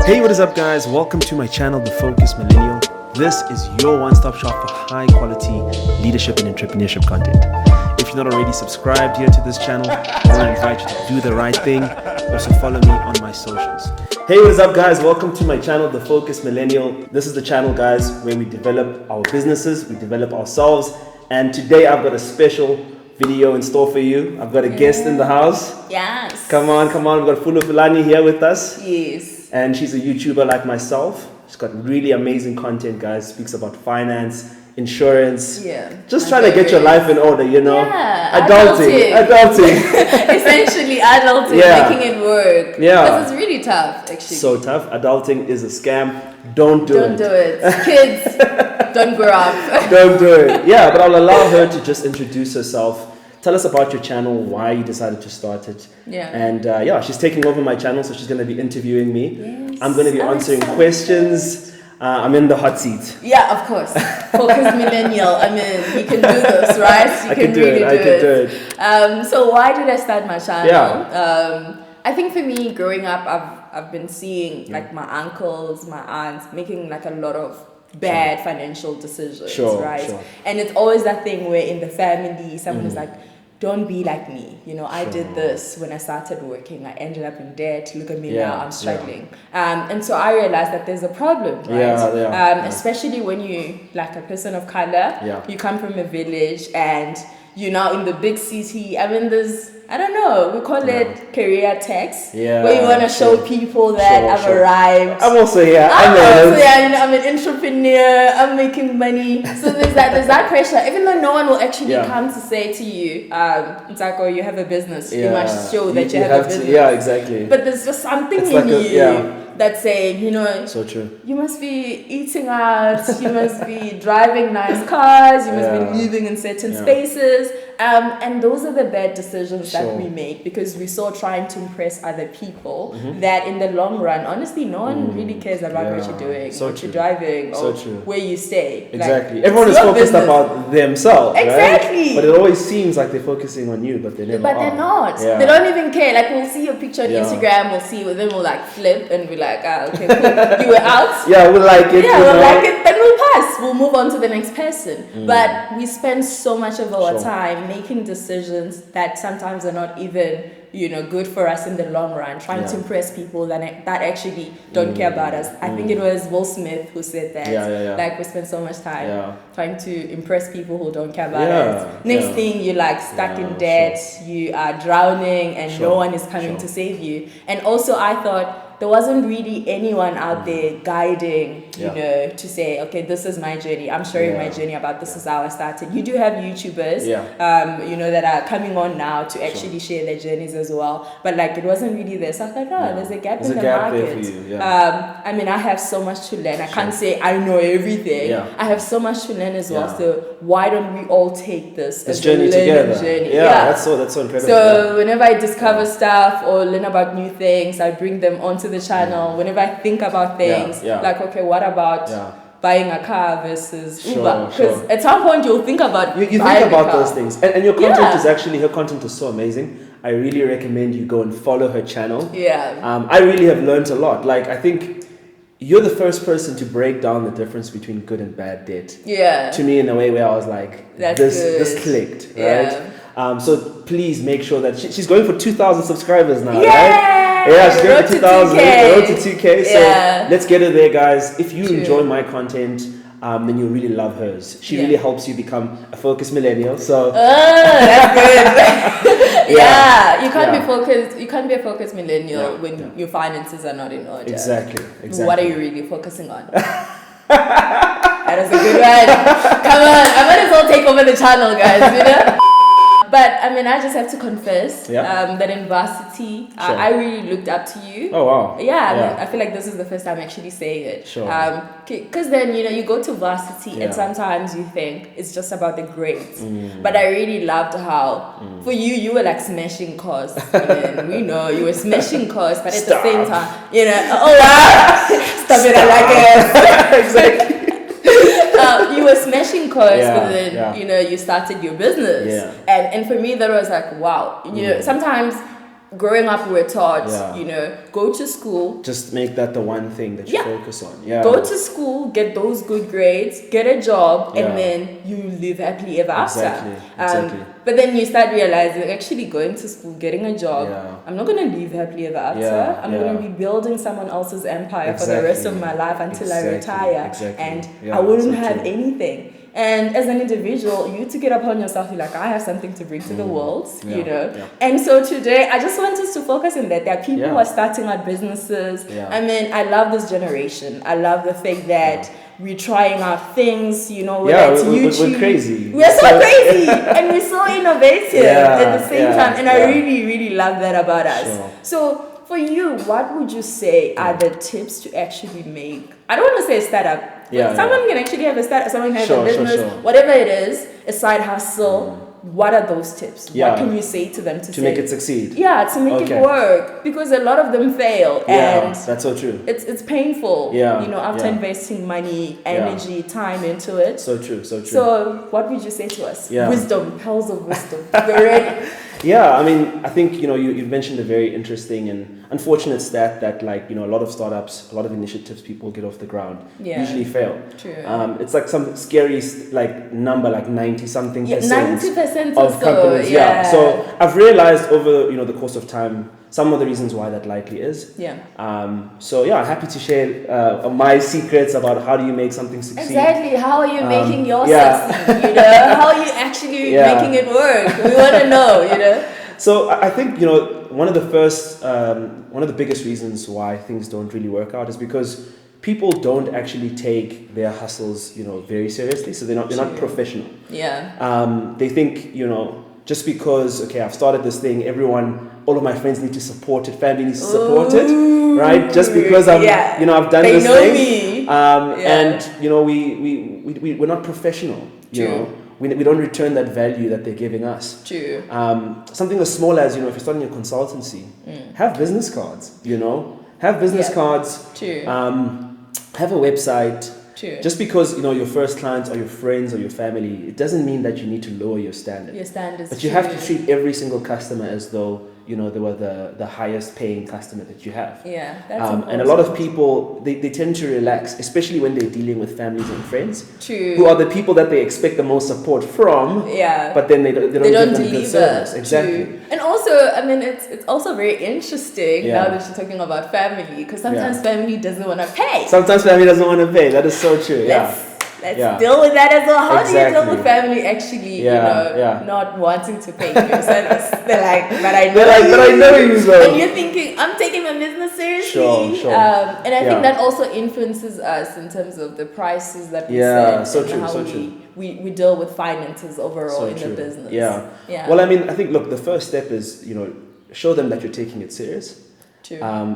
Hey, what is up, guys? Welcome to my channel, The Focus Millennial. This is your one-stop shop for high-quality leadership and entrepreneurship content. If you're not already subscribed here to this channel, I want to invite you to do the right thing. Also follow me on my socials. Hey, what is up, guys? Welcome to my channel, The Focus Millennial. This is the channel, guys, where we develop our businesses, we develop ourselves, and today I've got a special video in store for you. I've got a guest in the house. Yes. Come on. We've got Fulufhelani here with us. Yes. And she's a YouTuber like myself. She's got really amazing content, guys. Speaks about finance, insurance. Yeah. Just trying to get your life in order, you know? Yeah. Adulting. Essentially adulting, making it work. Yeah. Because it's really tough, actually. So tough. Adulting is a scam. Don't do it. Kids, don't grow up. Don't do it. Yeah, but I'll allow her to just introduce herself. Tell us about your channel, why you decided to start it. Yeah. And she's taking over my channel, so she's going to be interviewing me. Yes. I'm going to be answering questions. I'm in the hot seat. Yeah, of course. Focus millennial. I mean, you can do this, right? I can do it. So why did I start my channel? Yeah. I think for me, growing up, I've been seeing like my uncles, my aunts making like a lot of bad financial decisions, right? Sure. And it's always that thing where in the family, someone is like, don't be like me. You know, I did this when I started working. I ended up in debt. Look at me now, I'm struggling. And so I realized that there's a problem, right? Especially when you, like a person of color, you come from a village and you're now in the big city. I mean, I don't know, we call it career tax, where you want to show people that I've arrived. I'm also here. I'm an entrepreneur, I'm making money. So there's that pressure, even though no one will actually come to say to you, it's like, oh, you have a business, you must show that you have a business. Yeah, exactly. But there's just something in you that's saying, you know, so true. You must be eating out, you must be driving nice cars, you must be living in certain spaces. And those are the bad decisions that we make because we're so trying to impress other people that in the long run, honestly, no one really cares about what you're doing, what you're driving, or where you stay. Exactly. Like, everyone is focused about themselves. Exactly. Right? But it always seems like they're focusing on you, but they never are. They're not. Yeah. They don't even care. Like, we'll see your picture on Instagram, we'll see, then we'll like flip and be like, okay, cool. You were out. Yeah, we'll like it. Yeah, we'll like it. Then we'll pass. We'll move on to the next person. But we spend so much of our time making decisions that sometimes are not even, you know, good for us in the long run, trying to impress people that actually don't care about us. I think it was Will Smith who said that. Like, we spend so much time trying to impress people who don't care about us. Next thing, you're like stuck in debt, you are drowning, and no one is coming to save you. And also, I thought there wasn't really anyone out there guiding, you know, to say, okay, this is my journey. I'm sharing my journey about this is how I started. You do have YouTubers, you know, that are coming on now to actually share their journeys as well. But like, it wasn't really there. So I was like, there's a gap in the market. I mean, I have so much to learn. I can't say I know everything. I have so much to learn as well. So why don't we all take this as journey a learning together? Journey? That's so incredible. So whenever I discover stuff or learn about new things, I bring them onto the channel. Whenever I think about things, like, okay, what about buying a car versus Uber? Because at some point you'll think about you think about those things, and your content is actually, her content is so amazing. I really recommend you go and follow her channel. I really have learned a lot. Like, I think you're the first person to break down the difference between good and bad debt. To me, in a way where I was like, this clicked, right? So please make sure that she's going for 2,000 subscribers now, right? Yeah, she's going for 2,000. Road to 2K. So let's get her there, guys. If you enjoy my content, then you'll really love hers. She really helps you become a focused millennial. So that's good. You can't be focused. You can't be a focused millennial when your finances are not in order. Exactly. What are you really focusing on? That is a good one. Come on, I might as well take over the channel, guys. You know. But I mean, I just have to confess that in varsity, I really looked up to you. Oh wow! Yeah. I feel like this is the first time actually saying it. Because then, you know, you go to varsity and sometimes you think it's just about the grades. But I really loved how for you were like smashing course. I mean, we know you were smashing course, but at the same time, you know, oh wow, stop it! I like it. Exactly. You were smashing course, but then you know, you started your business, and for me that was like, wow. You know, sometimes growing up, we were taught, you know, go to school. Just make that the one thing that you focus on. Yeah. Go to school, get those good grades, get a job, and then you live happily ever after. Exactly. But then you start realizing, actually going to school, getting a job, I'm not going to live happily ever after. I'm going to be building someone else's empire for the rest of my life until I retire. And I wouldn't have anything. And as an individual, you to get upon yourself, you're like, I have something to bring to the world, you know. And so today, I just want us to focus on that. There are people who are starting out businesses. I mean, I love this generation. I love the fact that we're trying out things, you know, whether it's YouTube. We're crazy. We're so crazy. And we're so innovative at the same time. And I really, really love that about us. So for you, what would you say are the tips to actually make, I don't want to say a startup. Someone can actually have a startup, someone can have a business, whatever it is, a side hustle. What are those tips? What can you say to them to make it succeed? Yeah, to make it work. Because a lot of them fail. And that's so true. It's painful, you know, after investing money, energy, time into it. So true. So what would you say to us? Wisdom, pearls of wisdom. We're ready. Yeah, I mean, I think, you know, you've mentioned a very interesting and unfortunate stat that, like, you know, a lot of startups, a lot of initiatives people get off the ground usually fail. True. It's like some scary, like, number, like 90-something percent 90% of companies. So I've realized over, you know, the course of time, some of the reasons why that likely is. So happy to share my secrets about how do you make something succeed. Exactly. How are you making your succeed? You know, how are you actually making it work? We want to know. You know. So I think, you know, one of the biggest reasons why things don't really work out is because people don't actually take their hustles, you know, very seriously. So they're not professional. They think, you know, just because, okay, I've started this thing, all of my friends need to support it, family needs to support it, right? Just because I've done this thing. Me. And, you know, we're not professional, you know. We don't return that value that they're giving us. True. Something as small as, you know, if you're starting a consultancy, have business cards, you know. Have business cards. True. Have a website. True. Just because, you know, your first clients are your friends or your family, it doesn't mean that you need to lower your standard. Your standards. But you have to treat every single customer as though, you know, they were the highest paying customer that you have. Yeah, that's important. And a lot of people, they tend to relax, especially when they're dealing with families and friends. True. Who are the people that they expect the most support from. Yeah. But then they don't give them good service. Exactly. True. And also, I mean, it's also very interesting now that you're talking about family, because sometimes family doesn't want to pay. Sometimes family doesn't want to pay. That is so true. Let's deal with that as well. How do you deal with family actually, not wanting to pay for your service? They're like, but I know you. And you're thinking, I'm taking my business seriously. Sure. And I think that also influences us in terms of the prices that we set and how we deal with finances overall in the business. Yeah. Well, I mean, I think, look, the first step is, you know, show them that you're taking it serious.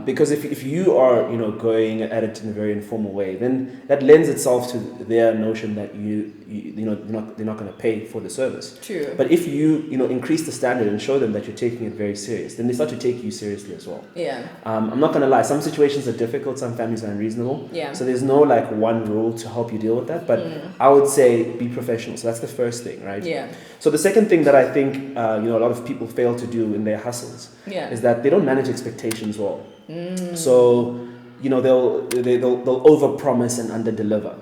Because if you are, you know, going at it in a very informal way, then that lends itself to their notion that you know they're not going to pay for the service. True. But if you know increase the standard and show them that you're taking it very serious, then they start to take you seriously as well. I'm not going to lie. Some situations are difficult. Some families are unreasonable. So there's no like one rule to help you deal with that. But I would say be professional. So that's the first thing, right? So the second thing that I think you know a lot of people fail to do in their hustles is that they don't manage expectations well. So you know they'll overpromise and underdeliver.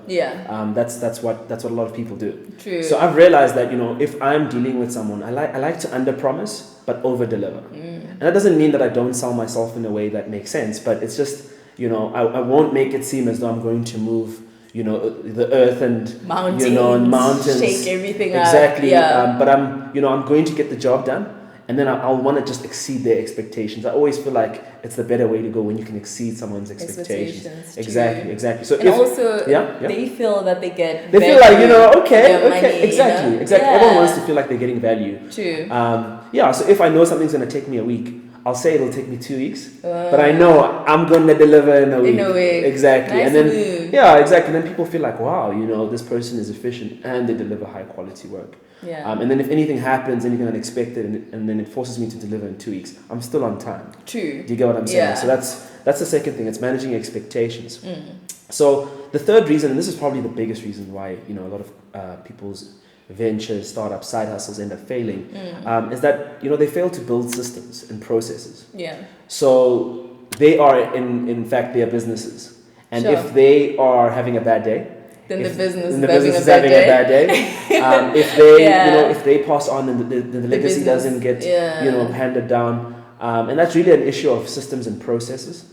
That's what a lot of people do. True. So I've realized that, you know, if I'm dealing with someone, I like to underpromise but overdeliver. And that doesn't mean that I don't sell myself in a way that makes sense, but it's just, you know, I won't make it seem as though I'm going to move, you know, the earth and mountains, shake everything exactly. up. But I'm going to get the job done. And then I'll want to just exceed their expectations. I always feel like it's the better way to go when you can exceed someone's expectations. Exactly. So they feel that they get. They feel like, you know, okay, money, exactly. You know? Everyone wants to feel like they're getting value. True. So if I know something's going to take me a week, I'll say it'll take me 2 weeks, but I know I'm going to deliver in a week. Exactly. Nice and then move. Exactly. And then people feel like, wow, you know, this person is efficient and they deliver high quality work. And then if anything happens, anything unexpected, and then it forces me to deliver in 2 weeks, I'm still on time. True. Do you get what I'm saying? So that's the second thing. It's managing expectations. So the third reason, and this is probably the biggest reason why, you know, a lot of people's ventures, startups, side hustles end up failing, is that, they fail to build systems and processes. Yeah. So they are, in fact, their businesses. And if they are having a bad day, then the business is having a bad day. If they, if they pass on and the legacy doesn't get, handed down, and that's really an issue of systems and processes.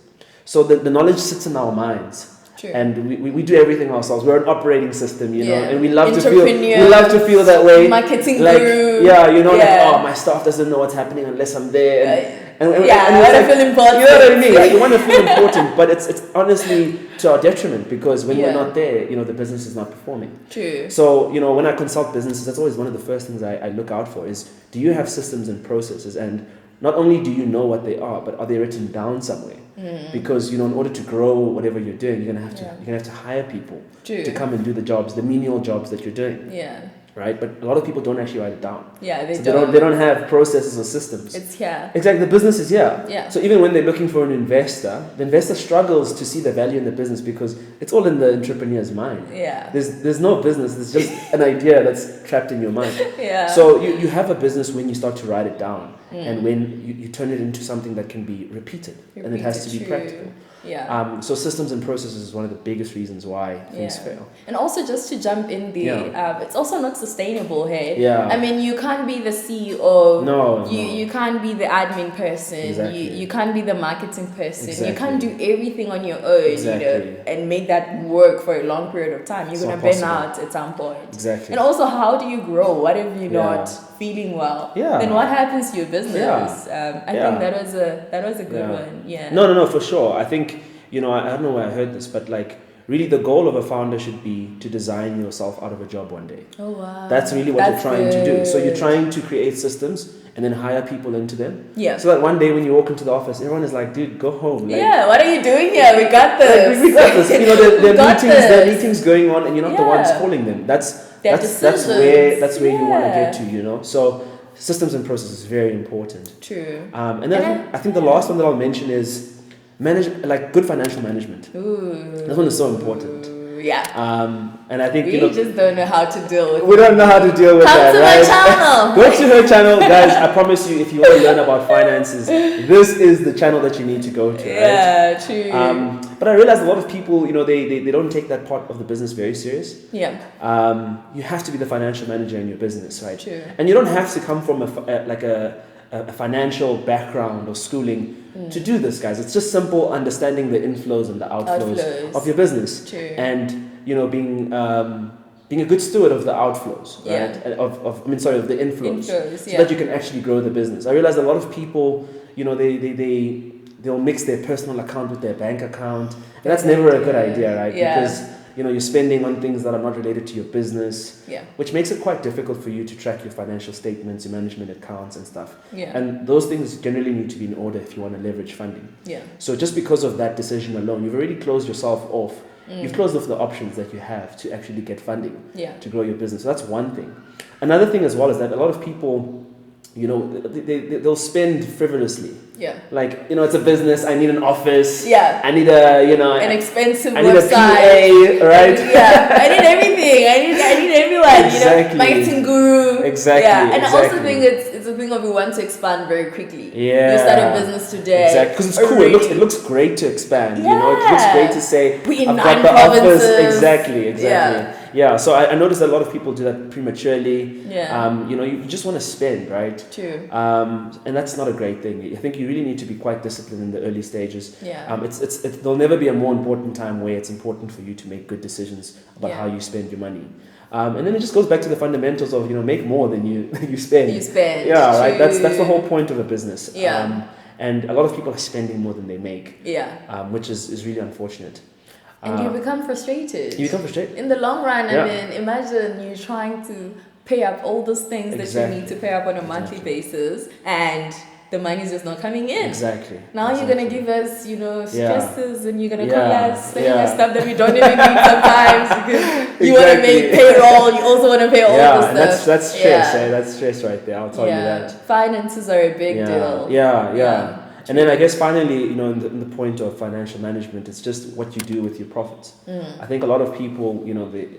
So the knowledge sits in our minds. True. And we do everything ourselves. We're an operating system, and we love to feel that way. Marketing guru. My staff doesn't know what's happening unless I'm there. And I want to feel important. You know what I mean? Like, you want to feel important, but it's honestly to our detriment, because when we're not there, the business is not performing. True. So, when I consult businesses, that's always one of the first things I look out for is, do you have systems and processes? And not only do you know what they are, but are they written down somewhere? Because, in order to grow whatever you're doing, you're gonna have to hire people to come and do the jobs, the menial jobs that you're doing. Yeah. Right, but a lot of people don't actually write it down. Yeah, they don't have processes or systems. It's here. Exactly, the business is here. Yeah. So even when they're looking for an investor, the investor struggles to see the value in the business because it's all in the entrepreneur's mind. Yeah. There's no business. There's just an idea that's trapped in your mind. Yeah. So you have a business when you start to write it down, and when you turn it into something that can be repeated and it has to be practical. Yeah. So systems and processes is one of the biggest reasons why things fail. And also, just to jump in there, it's also not sustainable, hey? Yeah. I mean, you can't be the CEO. No. You can't be the admin person. Exactly. You can't be the marketing person. Exactly. You can't do everything on your own, and make that work for a long period of time. You're going to burn out at some point. Exactly. And also, how do you grow? What if you're not feeling well? Yeah. Then what happens to your business? Yeah. I think that was a good one. Yeah. No, for sure. I think, I don't know where I heard this, but really the goal of a founder should be to design yourself out of a job one day. Oh, wow. That's really what you're trying to do. So you're trying to create systems and then hire people into them. Yeah. So that one day when you walk into the office, everyone is like, dude, go home. What are you doing here? We got this. We got this. There are meetings going on and you're not the ones calling them. That's where you want to get to, So systems and processes is very important. True. And then I think the last one that I'll mention is good financial management. Ooh. This one is so important. Yeah. And I think we just don't know how to deal with it. We don't know how to deal with that. Come to my channel. Go to her channel, guys. I promise you, if you want to learn about finances, this is the channel that you need to go to. Yeah, true. But I realized a lot of people, they don't take that part of the business very serious. Yeah. You have to be the financial manager in your business, right? True. And you don't have to come from a financial background or schooling to do this, guys. It's just simple understanding the inflows and the outflows of your business. True. And being a good steward of the outflows, right? And of the inflows so that you can actually grow the business. I realize a lot of people, they'll mix their personal account with their bank account, and that's never a good idea, right? Because you're spending on things that are not related to your business, which makes it quite difficult for you to track your financial statements, your management accounts and stuff. And those things generally need to be in order if you want to leverage funding. So just because of that decision alone, you've already closed yourself off. You've closed off the options that you have to actually get funding to grow your business. So that's one thing. Another thing as well is that a lot of people, they'll spend frivolously. Yeah. It's a business. I need an office. Yeah. I need an expensive website. I need a PA, right? I need everything. I need everyone. Exactly. Marketing guru. Exactly. Yeah. And I also think it's a thing of you want to expand very quickly. Yeah. You start a business today. Exactly. Because it's cool. It looks great to expand. It looks great to say we in I've 9 got the provinces. office. Exactly. Yeah, so I noticed that a lot of people do that prematurely. Yeah. You just want to spend, right? True. And that's not a great thing. I think you really need to be quite disciplined in the early stages. Yeah. There'll never be a more important time where it's important for you to make good decisions about how you spend your money. And then it just goes back to the fundamentals of make more than you spend. Yeah, right. That's the whole point of a business. Yeah. And a lot of people are spending more than they make. Yeah. Which is really unfortunate. And you become frustrated. In the long run, I mean, imagine you trying to pay up all those things that you need to pay up on a monthly basis, and the money is just not coming in. Exactly. Now you're going to give us, stresses, and you're going to call us saying stuff that we don't even need sometimes, because you want to make payroll, you also want to pay all the stuff. That's stress, That's stress right there, I'll tell you that. Finances are a big deal. Yeah. And then I guess finally, in the point of financial management, it's just what you do with your profits. I think a lot of people,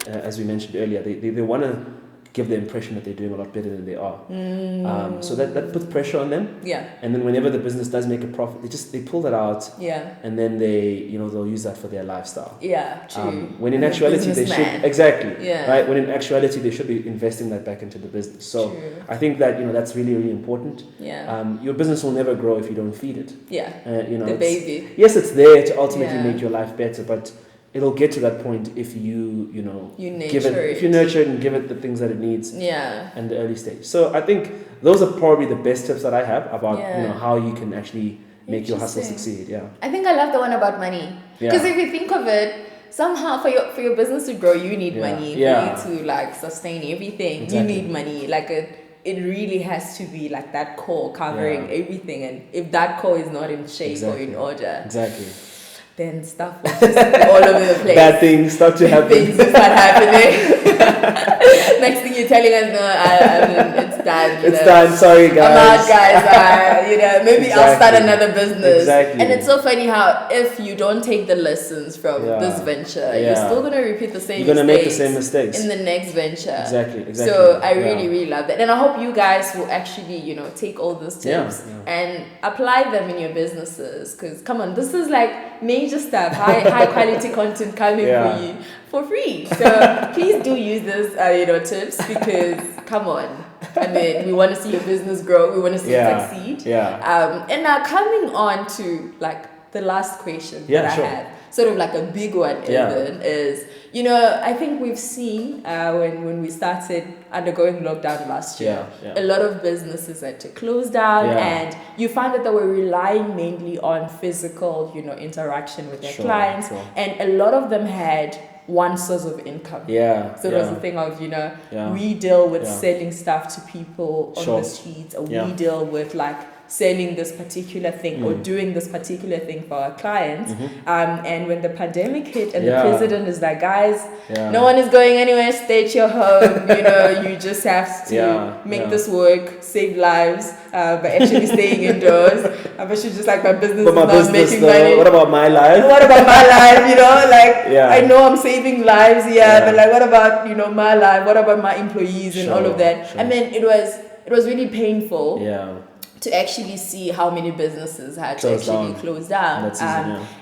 as we mentioned earlier, they want to give the impression that they're doing a lot better than they are. So that puts pressure on them. Yeah. And then whenever the business does make a profit, they pull that out. Yeah. And then they'll use that for their lifestyle. Yeah, true. When in actuality they should right. When in actuality they should be investing that back into the business. So true. I think that that's really, really important. Yeah. Your business will never grow if you don't feed it. Yeah. The baby. Yes, it's there to ultimately make your life better, but it'll get to that point if you nurture it and give it the things that it needs. Yeah. In the early stage. So I think those are probably the best tips that I have about how you can actually make your hustle succeed. Yeah. I think I love the one about money, because if you think of it, somehow for your business to grow, you need money. For you to like sustain everything, you need money. Like it really has to be like that core covering everything, and if that core is not in shape or in order, then stuff will just be all over the place. Bad things start to happen. Things will start happening. Next thing you're telling us, no, it's done. It's done. Sorry, guys. I'm out, guys. Maybe I'll start another business. Exactly. And it's so funny how if you don't take the lessons from this venture, you're still going to repeat the same mistakes. You're going to make the same mistakes in the next venture. Exactly. So I really, really love that. And I hope you guys will actually, take all those tips and apply them in your businesses. Because, come on, this is like major stuff, high quality content coming for you for free. So please do use this tips, because come on, I mean, we want to see your business grow, we want to see it succeed. And now coming on to like the last question that I have, sort of like a big one even, is I think we've seen when we started undergoing lockdown last year, a lot of businesses had to close down, and you find that they were relying mainly on physical, interaction with their clients, and a lot of them had one source of income. So it was the thing of, we deal with selling stuff to people on the streets, or we deal with like selling this particular thing or doing this particular thing for our clients. And when the pandemic hit and the president is like, guys, no one is going anywhere, stay at your home, you just have to make this work, save lives by actually staying indoors. But she's just like, my business is not making money. What about my life? What about my life? I know I'm saving lives, but like, what about, my life? What about my employees and all of that? And then it was really painful. To actually see how many businesses had to actually close down.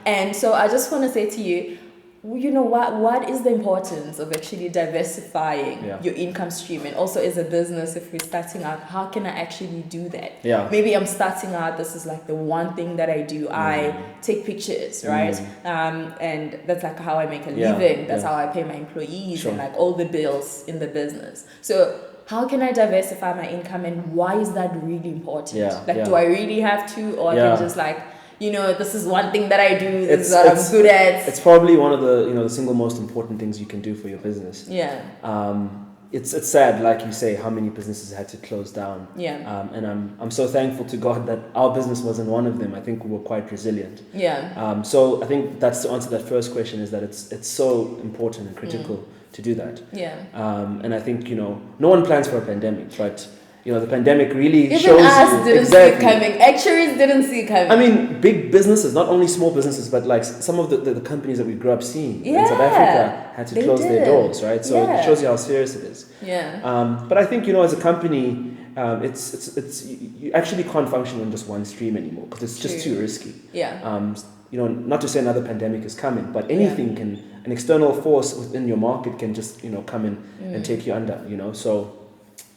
And so I just want to say to you, what is the importance of actually diversifying your income stream? And also as a business, if we're starting out, how can I actually do that? Maybe I'm starting out, this is like the one thing that I do. I take pictures, right? And that's like how I make a living. That's how I pay my employees and like all the bills in the business. So how can I diversify my income, and why is that really important? Do I really have to, or I can just like, this is one thing that I do, this is what I'm good at? It's probably one of the, the single most important things you can do for your business. It's sad, like you say, how many businesses had to close down. And I'm so thankful to God that our business wasn't one of them. I think we were quite resilient. So I think that's to answer that first question, is that it's so important and critical to do that. And I think, no one plans for a pandemic, but the pandemic really even shows us didn't see it coming. Actuaries didn't see it coming. I mean, big businesses, not only small businesses, but like some of the companies that we grew up seeing in South Africa had to close their doors, right? So it shows you how serious it is. But I think, as a company, you actually can't function on just one stream anymore, because it's just too risky. Not to say another pandemic is coming, but anything an external force within your market can just, come in and take you under, So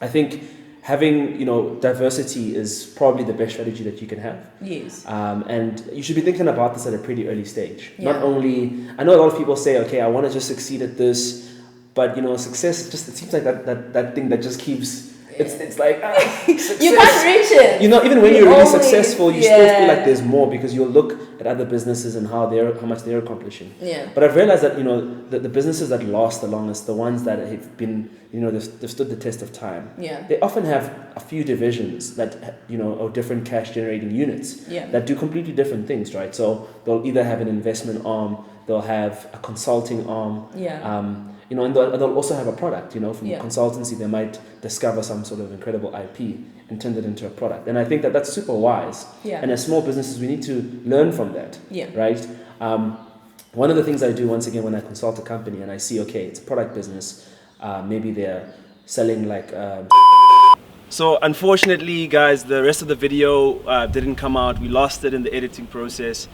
I think having, diversity is probably the best strategy that you can have. And you should be thinking about this at a pretty early stage. Not only, I know a lot of people say, okay, I want to just succeed at this, but, success, it seems like that thing that just keeps... It's like you can't reach it. Even when you're really successful, you still feel like there's more, because you'll look at other businesses and how much they're accomplishing. But I've realized that the businesses that last the longest, the ones that have been they've stood the test of time. They often have a few divisions that or different cash generating units that do completely different things, right? So they'll either have an investment arm, they'll have a consulting arm. And they'll also have a product, from consultancy, they might discover some sort of incredible IP and turn it into a product. And I think that's super wise. And as small businesses, we need to learn from that, right? One of the things I do, once again, when I consult a company and I see, okay, it's a product business, maybe they're selling like. So unfortunately, guys, the rest of the video didn't come out. We lost it in the editing process,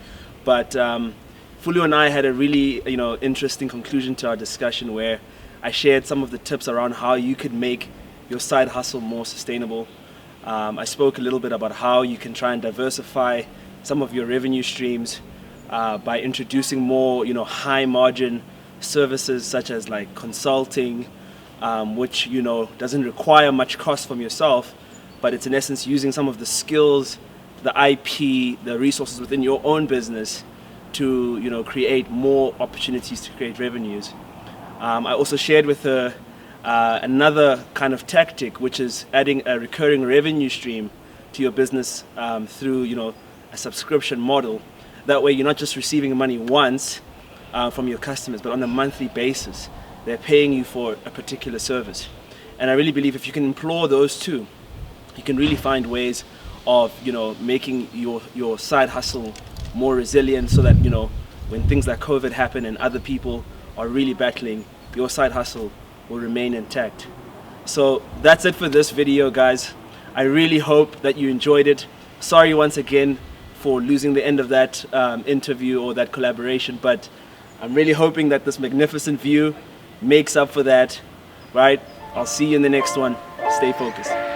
but Fulu and I had a really interesting conclusion to our discussion where I shared some of the tips around how you could make your side hustle more sustainable. I spoke a little bit about how you can try and diversify some of your revenue streams by introducing more high margin services such as like consulting, which doesn't require much cost from yourself, but it's in essence using some of the skills, the IP, the resources within your own business to create more opportunities to create revenues. I also shared with her another kind of tactic, which is adding a recurring revenue stream to your business through a subscription model. That way you're not just receiving money once from your customers, but on a monthly basis. They're paying you for a particular service. And I really believe if you can employ those two, you can really find ways of making your side hustle more resilient, so that when things like COVID happen and other people are really battling, your side hustle will remain intact. So that's it for this video, guys. I really hope that you enjoyed it. Sorry once again for losing the end of that interview or that collaboration, but I'm really hoping that this magnificent view makes up for that, right? I'll see you in the next one. Stay focused.